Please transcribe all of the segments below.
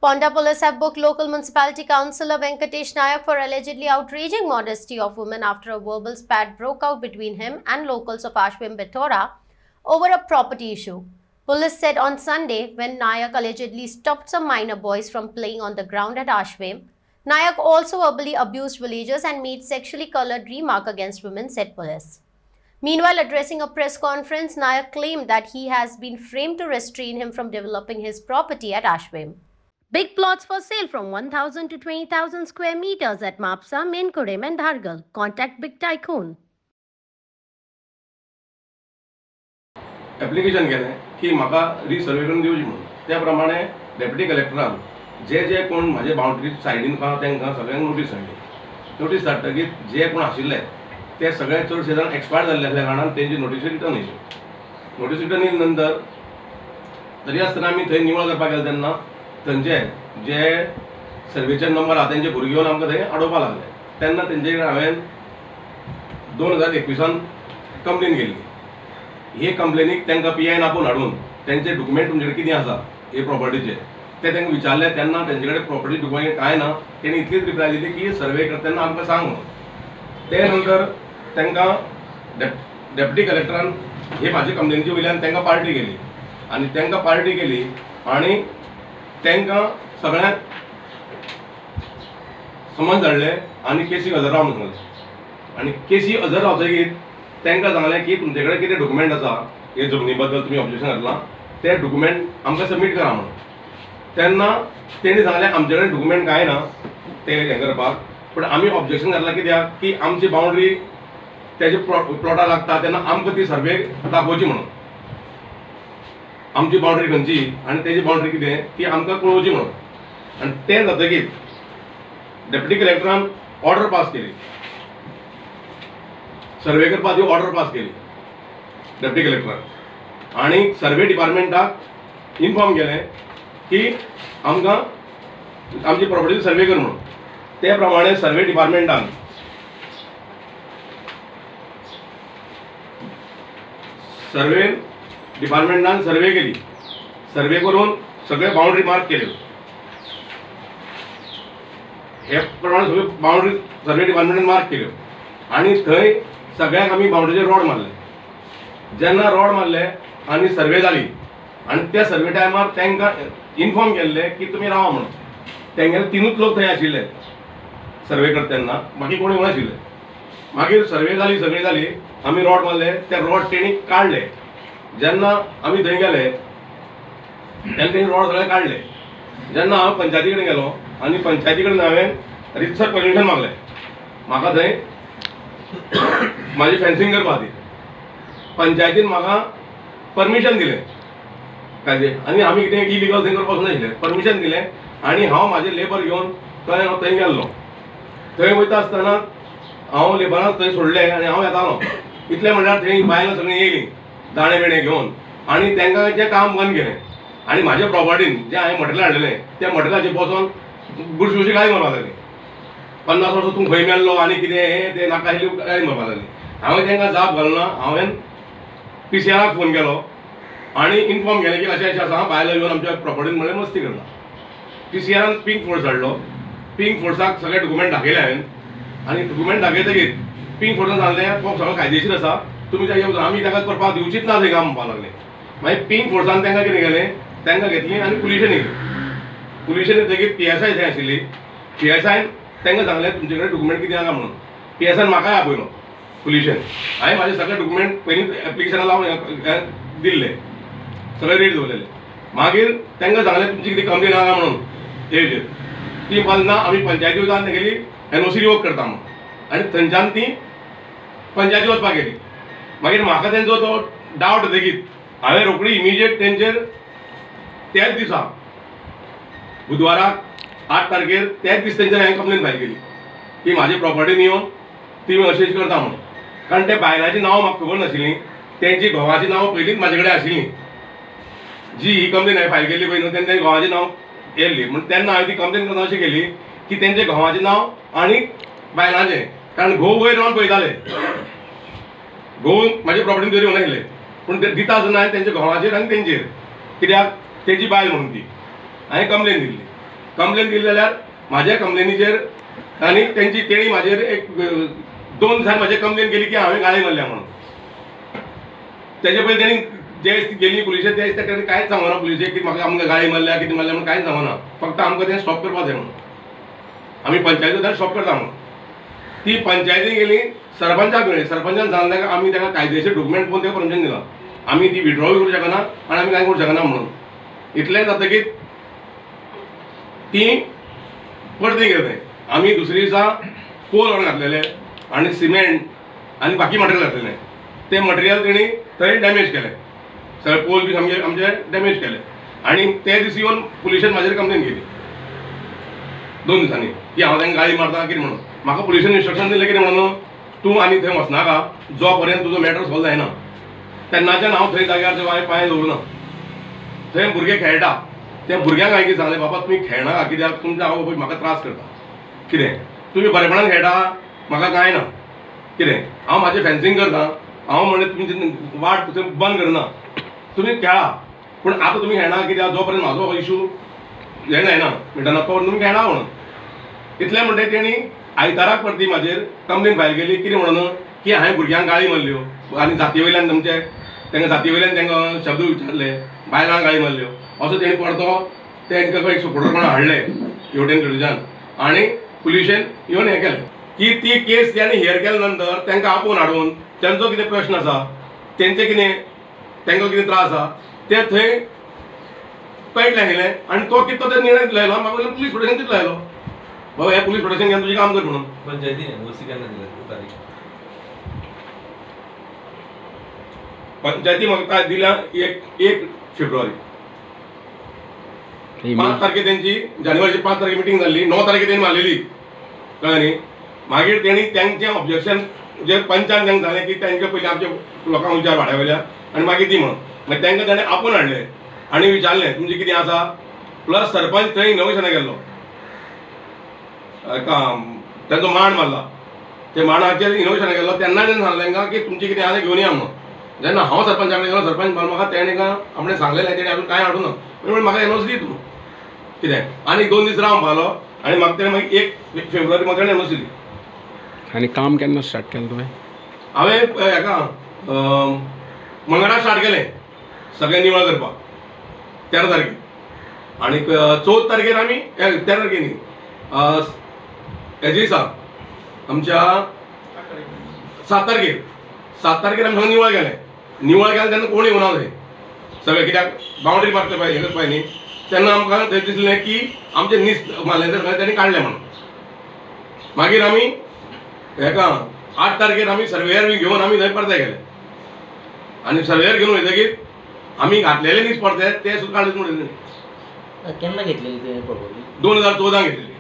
Ponda police have booked local municipality councillor Venkatesh Nayak for allegedly outraging modesty of women after a verbal spat broke out between him and locals of Ashwin Bithora over a property issue. Police said on Sunday, when Nayak allegedly stopped some minor boys from playing on the ground at Ashwin, Nayak also verbally abused villagers and made sexually colored remark against women, said police. Meanwhile, addressing a press conference, Nayak claimed that he has been framed to restrain him from developing his property at Ashwin. Big plots for sale from 1,000 to 20,000 square meters at Mapsa, Menkurem and Dhargal. Contact Big Tycoon. Application केलें की म्हाका रिसर्वे करून दिवची म्हणून त्या प्रमाणे deputy कलेक्टरान जे कोण म्हाजे बाउंड्री सायडीन आहा तांकां सगळ्यांक नोटीस धाडली. नोटीस धाडटकीर जे कोण आशिल्ले ते सगळे चडशे जाण एक्सपायर जाल्ले असल्या कारणान तेंची नोटीस रिटर्न येयली. नोटीस रिटर्न येयले नंतर तरी आसतना आमी थंय निवळ करपाक गेले तेन्ना थंयचे जे सर्वेचे नंबर आहा तेंचे भुरगे येवन आमकां थंय आडोवपाक लागले. तेन्ना तेंचे कडेन हांवें 2021 कंप्लेन केल्ली. हे कंप्लेनीक तांकां PIन आपोवन हाडून तेंचे डॉक्युमेंट तुमचे कडेन कितें आसा हे प्रॉपर्टीचे ते तांकां विचारले तेन्ना तेंचे कडेन प्रॉपर्टी डॉक्युमेंट कांय ना. तेणी इतलीच रिप्लाय दिली की सर्वे करतना आमकां सांग म्हणून. ते नंतर तांकां डेप्युटी कलेक्टरान हे म्हाजे कंप्लेनीचे वयल्यान तांकां पार्टी केली आनी तांकां पार्टी केली आनी तांकां सगळ्यांक समज धाडले आनी केसीक हजर राव म्हणून सांगलें. आनी केसी हजर रावतकीर तांकां सांगलें की तुमचे कडेन कितें डॉक्युमेंट आसा हे जमनी बद्दल तुमी ऑब्जेक्शन घातलां ते डॉक्युमेंट आमकां सबमीट करा म्हणून. तेन्ना तेणी सांगलें आमचे कडेन डॉक्युमेंट कांय ना ते हें करपाक, पूण आमी ऑब्जेक्शन घातलां कित्याक की आमची बाउंड्री तेजे प्लॉटा लागता तेन्ना आमकां ती सर्वे दाखोवची म्हणून. आमची बाउंड्री खंयची आनी तेजी बाउंड्री कितें ती आमकां कळोवची म्हणून. आनी तें जातकीर डेप्युटी कलेक्टरान ऑर्डर पास केली. सर्वे करपाक ती ऑर्डर पास केली डेप्युटी कलेक्टरान आनी सर्वे डिपार्टमेंटाक इन्फॉर्म केलें की आमकां आमची प्रॉपर्टी सर्वे कर म्हणून. ते प्रमाणे सर्वे डिपार्टमेंटान सर्वे केली. सर्वे करून सगळे बाउंड्री मार्क केल्यो. हे प्रमाणे सगळे बाउंड्री सर्वे डिपार्टमेंटान मार्क केल्यो आनी थंय सगळ्यांक आमी बाउंड्रीचेर रॉड मारले. जेन्ना रॉड मारले आनी सर्वे जाली आनी त्या सर्वे टायमार तांकां इन्फॉर्म केल्लें की तुमी रावा म्हणून. तेंगेले 3च लोक थंय आशिल्ले सर्वे करता तेन्ना, बाकी कोणी नाशिल्ले. मागीर सर्वे जाली सगळी जाली आमी रॉड मारले, ते रॉड तेणी काडले. जेन्ना आमी थंय गेले तेन्ना तेणी रॉड सगळे काडले. जेन्ना हांव पंचायती कडेन गेलो आनी पंचायती कडेन हांवें रितसर परमिशन मागलें म्हाका थंय म्हाजी फेन्सिंग करपा खातीर. पंचायतीन म्हाका परमिशन दिलें कायदे आनी आमी कितें इलिगल थंय करपाक नाशिल्लें. परमिशन दिलें आनी हांव म्हाजे लेबर घेवन थंय गेल्लो. थंय वयता आसतना हांव लेबरांक थंय सोडलें आनी हांव येतालो. इतलें म्हणल्यार थंय बायलां सगळीं येयलीं दाणे बिणे घेवन आनी तांकां तें काम बंद केलें. आनी म्हाज्या प्रॉपर्टीन जें हांवें मटेरियल हाडलेलें त्या मटेरियलाचेर बसोन बुरशी गाळी मारपाक लागलीं. 50 वर्सां तूं खंय मेल्लो आनी कितें हें तें नाका आशिल्ली गाळी मारपाक लागलीं. हांवें तांकां जाप घालना. हांवें PCRाक फोन केलो आनी इन्फॉर्म केलें की अशें अशें आसा बायलो येवन आमच्या प्रॉपर्टीन म्हणलें मस्ती करता. PCRान पिंक फोर्स हाडलो. पिंक फोर्साक सगळे डॉक्युमेंट दाखयले हांवें आनी डॉक्युमेंट दाखयतकीर पिंक फोर्सान सांगलें तो सगळो कायदेशीर आसा तुमी ताका आमी ताका करपाक दिवचीच ना थंय काम म्हणपाक लागलें. मागीर पिंक फोर्सान तांकां कितें केलें तांकां घेतलीं आनी पुलिशेन येयलीं. पुलिशेन येतकीर PSI थंय आशिल्ली. PSIन तांकां सांगलें तुमचे कडेन डॉक्युमेंट कितें आसा म्हणून. PSIन म्हाकाय आपयलो पुलिशेन. हांवें म्हाजे सगळे डॉक्युमेंट पयलींच एप्लिकेशना लावन दिल्ले, सगळे रेडी दवरलेले. मागीर तांकां सांगलें तुमची कितें कंप्लेन आसा म्हणून हेजेर. ती ना आमी पंचायती वयता आनी तेगेली NOC रिवोक करता म्हणून आनी थंयच्यान ती पंचायती वचपाक गेली. मागीर म्हाका तेंचो तो डावट येतकीर हांवें रोखडी इमिजिएट तेंचेर त्याच दिसा बुधवाराक 8 तारखेर त्याच दीस तेंचेर हांवें कंप्लेन फायल केली की म्हाजे प्रॉपर्टीन येवन ती अशें करता म्हणून. कारण त्या बायलांची नांव म्हाका खबर नाशिल्लीं. तेंची घोवाची नांव पयलींच म्हाजे कडेन आशिल्लीं. जी ही कंप्लेन हांवें फायल केल्ली पळय न्हू तेन्ना घोवाचें नांव येयल्ली म्हणून तेन्ना हांवें ती कंप्लेन करतना अशें केली की तेंचे घोवाचें नांव आनी बायलांचें. कारण घोव वयर रावन पळयताले. घोव म्हाजे प्रॉपर्टीन तरी येवनाशिल्ले पूण ते दिता आसतना हांवें तेंच्या घोवाचेर आनी तेंचेर कित्याक तेजी बायल म्हणून ती हांवें कंप्लेन दिल्ली. कंप्लेन दिली जाल्यार म्हाज्या कंप्लेनीचेर आनी तेणी म्हाजेर एक 2 दिसांनी म्हाजेर कंप्लेन केली की हांवें गाळी मारल्या म्हणून. तेजे पयलीं तेणी जे गेली पुलिशे ते तेणी कांयच सांगना पुलिशेक की म्हाका आमकां गाळी मारल्या कितें मारल्या म्हणून कांयच सांगना. फक्त आमकां तें स्टॉप करपाक जाय म्हणून आमी पंचायतीन स्टॉप करता म्हणून. ती पंचायतीन गेली सरपंचाक मेळ्ळी. सरपंचान सांगलें आमी ताका कायदेशीर डॉक्युमेंट पळोवन ताका परमिशन दिलां. आमी ती विड्रॉ करूं शकना आनी आमी कांय करूं शकना म्हणून. इतलें जातकीर ती परती गेले. आमी दुसरे दिसा पोल व्हरून घातलेले आनी सिमेंट आनी बाकी मटेरियल घातलेलें. तें मटेरियल तेणी थंय डॅमेज केलें. सगळे पोल बी आमचे डॅमेज केले आनी ते दीस येवन पुलिशेन म्हाजेर कंप्लेन केली 2 दिसांनी की हांव तांकां गाळी मारता कितें म्हणून. म्हाका पुलिशेन इन्स्ट्रक्शन दिलें कितें म्हणून तूं आनी थंय वचनाका जो पर्यंत तुजो मॅटर सॉल्व जायना. तेन्नाच्यान हांव थंय जाग्यार ते पांय दवरुना. थंय भुरगे खेळटा त्या भुरग्यांक हांवें कितें सांगलें बाबा तुमी खेळनाका कित्याक तुमच्या आवय बापूय म्हाका त्रास करता. कितें तुमी बरेपणान खेळटा म्हाका कांय ना. कितें हांव म्हाजें फेन्सिंग करता. हांव म्हणलें तुमी वाट बंद करना तुमी खेळा पूण आतां तुमी खेळना कित्याक जो पर्यंत म्हाजो इशू हें जायना मिटना तो तुमी खेळा म्हणून. इतलें म्हणटकीर तेणी आयताराक परती म्हाजेर कंप्लेन फायल केली कितें म्हणून की हांवें भुरग्यांक गाळी मारल्यो आनी जाती वयल्यान तुमचे तांकां जाती वयल्यान तांकां शब्द विचारले बायलांक गाळी मारल्यो असो तेणी परतो तांकां एक सपोर्टर कोण हाडले हेवटेन थंयच्यान आनी पुलिशेन येवन हें केलें की ती केस तेणी हियर केले नंतर तांकां आपोवन हाडून तेंचो कितें प्रश्न आसा तेंचें कितें तांकां कितें त्रास आसा ते थंय पेट लायलें आनी तो कितें तो निर्णय लायलो म्हाका पुलीस प्रोटेक्शन कितें लायलो बाबा हे पुलीस प्रोटेक्शन घेवन तुजें काम कर म्हणून. पंचायती म्हाका दिल्या 1 फेब्रुवारी 5 तारखे त्यांची जानेवारीची 5 तारखे मिटींग जाल्ली 9 तारखे त्यांनी मारलेली कळ्ळें न्ही. मागीर तेणी तेंचें ऑब्जेक्शन जे पंचान तांकां जालें की तेंचे पयलीं आमच्या लोकांक विचार भाड्या वयल्या आनी मागीर ती म्हणून मागीर तांकां ताणें आपोवन हाडलें आनी विचारलें तुमचें कितें आसा. प्लस सरपंच थंय इनोव्हेशना गेल्लो तेंचो मांड मारला ते मांडाचेर इनोव्हेशना गेल्लो तेन्ना तेणें सांगलें तांकां की तुमचें कितें आसा घेवन या म्हणून. जेन्ना हांव सरपंचा कडेन गेलो सरपंच म्हाका तेणें आपणें सांगलेलें तेणें आजून कांय हाडूं ना म्हणून म्हाका एनओसी दी तूं कितें आनी 2 दीस रावन पावलो आनी म्हाका तेणें मागीर 1 फेब्रुवारी म्हाका तेणें एनओसी दी. आनी काम केन्ना स्टार्ट केलें तुवें. हांवें हेका मंगळार स्टार्ट केलें सगळें निवळ करपाक 13 तारखेर आनी 14 तारखेर आमी 13 तारखे न्ही हेजे दिसा आमच्या 7 तारखेर आमी सगळें निवळ केलें. निवळ केलें तेन्ना कोण येवना थंय सगळें कित्याक बाउंड्री मारता पळय हें करपाक न्ही तेन्ना आमकां थंय दिसलें की आमचें नीस मारलें तें तेणी काडलें म्हणून. मागीर आमी हेका 8 तारखेर आमी सर्वेयर बी घेवन आमी थंय परते गेले आनी सर्वेयर घेवन वयतकीर आमी घातलेले नीस परते ते सुद्दां काडले म्हणून. केन्ना घेतलेली तुवें प्रॉपर्टी. 2014 घेतलेली.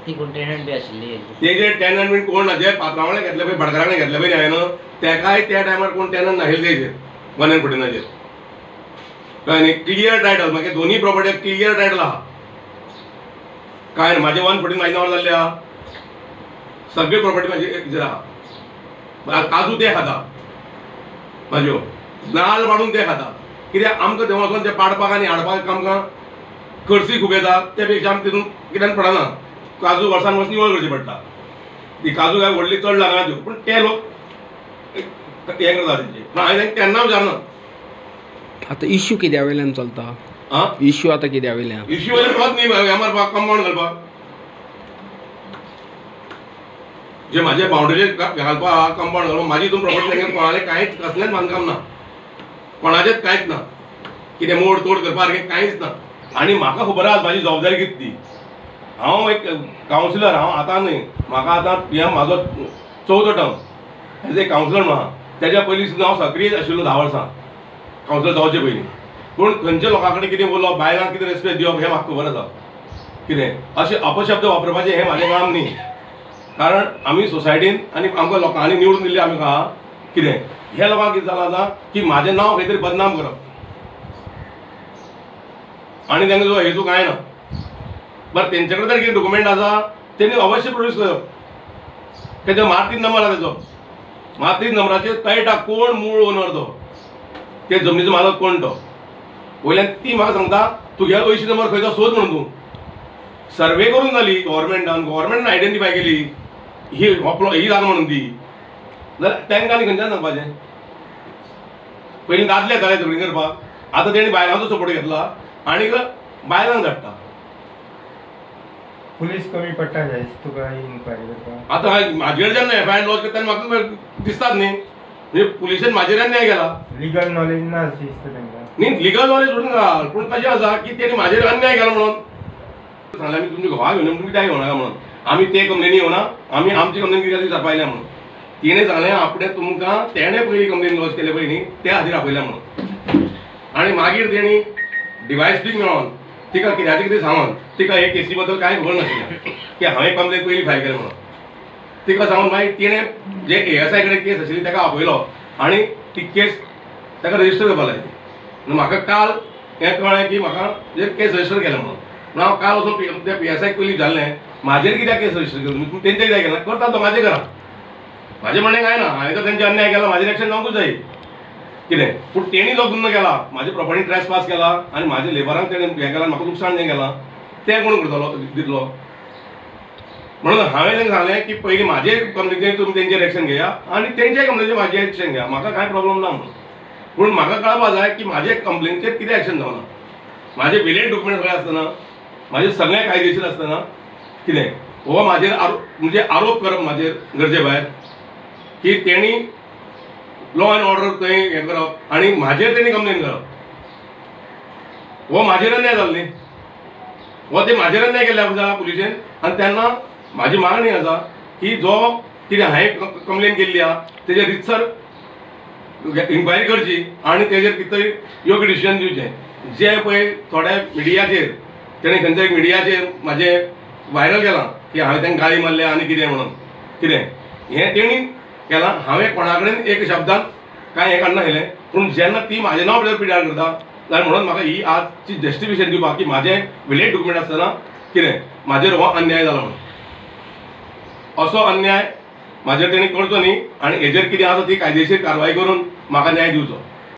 ती कोण टेनंट बी आशिल्ली. तेजे टेनंट बीन कोण ना जे पात्रावळे घेतले पळय भाटकारांनी घेतले पळय हांवें तेकाय त्या टायमार कोण टेनंट नाशिल्ले तेजेर 114 कळ्ळें न्ही. क्लियर टायटल मागीर दोनी प्रॉपर्टीक क्लियर टायटल आहा काय ना. म्हाजे 114 म्हाजे नांवार जाल्ले आहा सगळी प्रॉपर्टी म्हाजी हेजेर आहा. काजू ते खाता म्हाज्यो नाल्ल पाडून ते खाता कित्याक आमकां थंय वचोन ते पाडपाक आनी हाडपाक आमकां खर्ची खूब येता ते पेक्षा आमी तितून कित्याक पडना. काजू वर्सान वर्स निवळ करची पडटा. ती काजू काय व्हडली चड लागना त्यो पूण ते लोक हें करता तेंचे. पूण हांवें तांकां केन्ना विचारना. आतां इश्यू कित्या वयल्यान चलता. इश्यू आतां कित्या वयल्यान इश्यू वयल्यान वच न्ही हें मारपाक कंपाउंड घालपाक जे म्हाजे बाउंड्रीचेर घालपाक कंपाउंड घालपाक म्हाजी हितून प्रॉपर्टी तांकां कोणालें कांयच कसलेंच बांदकाम ना कोणाचेंच कांयच ना. कितें मोड तोड करपा सारकें कांयच ना. आनी म्हाका खबर आसा म्हाजी जबाबदारी कितें ती. हांव एक कावन्सिलर हांव आतां न्ही म्हाका आतां PM म्हाजो 4थो टर्म एज ए कावन्सिलर म्हणा तेज्या पयलीं सुद्दां हांव सक्रीय आशिल्लो 10 वर्सां कावन्सिलर जावचे पयलीं. पूण खंयच्या लोकां कडेन कितें उलोवप बायलांक कितें रेस्पेक्ट दिवप हें म्हाका खबर आसा. कितें अशें अपशब्द वापरपाचें हें म्हाजें काम न्ही. कारण आमी सोसायटीन आनी आमकां लोकांनी निवडून दिल्लें आमकां कितें हे लोकांक कितें जालां आतां की म्हाजें नांव खंय तरी बदनाम करप आनी तांकां जो हेतू कांय ना. बरं तेंचे कडेन जर कितें डॉक्युमेंट आसा तेणी अवश्य प्रोड्यूस करप. तेजो मार्तीन नंबर आसा तेजो मार्तीन नंबराचेर कळटा कोण मूळ ओनर तो ते जमनीचो मालक कोण तो. वयल्यान ती म्हाका सांगता तुगे 80 नंबर खंयचो सोद म्हणून तूं सर्वे करून जाली गव्हर्मेंटान आयडेंटिफाय केली ही जागा म्हणून ती जाल्यार तांकां आनी खंयच्यान सांगपाचें. पयलीं दादले येताले झगडीं करपाक, आतां तेणी बायलांचो सपोर्ट घेतला आनीक बायलांक धाडटा. पुलीस कमी पडटा जाय तुका इन्क्वायरी करपाक. आतां म्हाजेर जेन्ना एफआयआर लॉज करता तेन्ना म्हाका दिसतात न्ही म्हणजे पुलिशेन म्हाजेर अन्याय केला. लिगल नॉलेज ना अशी दिसता तांकां. न्ही लिगल नॉलेज सोडून घाल, पूण कशें आसा की तेणी म्हाजेर अन्याय केला म्हणून सांगलें आमी तुमच्या घोवाक घेवन तुमी कित्याक येवनाका म्हणून. आमी ते कंप्लेनी येवना, आमी आमची कंप्लेन कित्याक सांपयल्या म्हणून. तिणें सांगलें आपणें तुमकां तेणें पयलीं कंप्लेन लॉज केले पळय न्ही त्या खातीर आपयल्या म्हणून. आनी मागीर तेणी डिवायस मेळोन तिका कित्याचें कितें सांगून तिका हे केसी बद्दल कांय खबर नाशिल्लें की हांवें कंप्लेन पयलीं फायल केलें म्हणून. तिका सांगून मागीर तिणें जे ASI कडेन केस आशिल्ली ताका आपयलो आनी ती केस ताका रजिस्टर करपाक लायली. म्हाका काल हें कळ्ळें की म्हाका केस रजिस्टर केलें म्हणून. हांव काल वचून त्या PSI पयलीं जाल्लें म्हाजेर कित्याक केस रजिस्टर केली तुमी तेंच्या कित्याक केला करता तो म्हाजें करा. म्हाजें म्हणणें काय ना, हांवें तर तेंचे अन्याय केला म्हाजेर एक्शन जावंकूच जाय कितें. पूण तेणी जो गुन्हो केला म्हाजे प्रॉपर्टी ट्रेस पास केला आनी म्हाज्या लेबरांक तेणें हें केलां म्हाका लुकसाण जें केलां तें कोण करतलो दितलो. म्हणून हांवें तांकां सांगलें की पयलीं म्हाजे कंप्लेनीचेर तुमी तेंचेर एक्शन घेया आनी तेंच्या कंप्लेनीचेर म्हाजें एक्शन घेया, म्हाका कांय प्रॉब्लम ना म्हणून. पूण म्हाका कळपाक जाय की म्हाजे कंप्लेनीचेर कितें एक्शन जावना. म्हाजे वेलिड डॉक्युमेंट सगळे आसतना म्हाजे सगळें कायदेशीर आसतना कितें हो म्हाजेर म्हणजे आरोप करप म्हाजेर गरजे भायर की तेणी लॉ एंड ऑर्डर थंय हें करप आनी म्हाजेर तेणी कंप्लेन करप हो म्हाजेर अन्याय जालो न्ही. हो ते म्हाजेर अन्याय केल्ल्या जाला पुलिशेन. आनी तेन्ना म्हाजी मागणी आसा की जो कितें हांवें कंप्लेन केल्ली आहा तेजेर रितसर इन्क्वायरी करची आनी तेजेर कितें तरी योग्य डिसिजन दिवचें. जे पळय थोड्या मिडियाचेर तेणें खंयच्या मिडियाचेर म्हाजें व्हायरल केलां की हांवें तांकां गाळी मारल्या आनी कितें म्हणून कितें हें तेणी केलां. हांवें कोणा कडेन एक शब्दान कांय हें काडनाशिल्लें. पूण जेन्ना ती म्हाजें नांव पिड्यार करता जाल्यार म्हणून म्हाका ही आजची जस्टिफिकेशन दिवपाक की म्हाजें वेलिड डॉक्युमेंट आसतना कितें म्हाजेर हो अन्याय जाला म्हणून. असो अन्याय म्हाजेर तेणी करचो न्ही आनी हेजेर कितें आसा ती कायदेशीर कारवाय करून म्हाका न्याय दिवचो.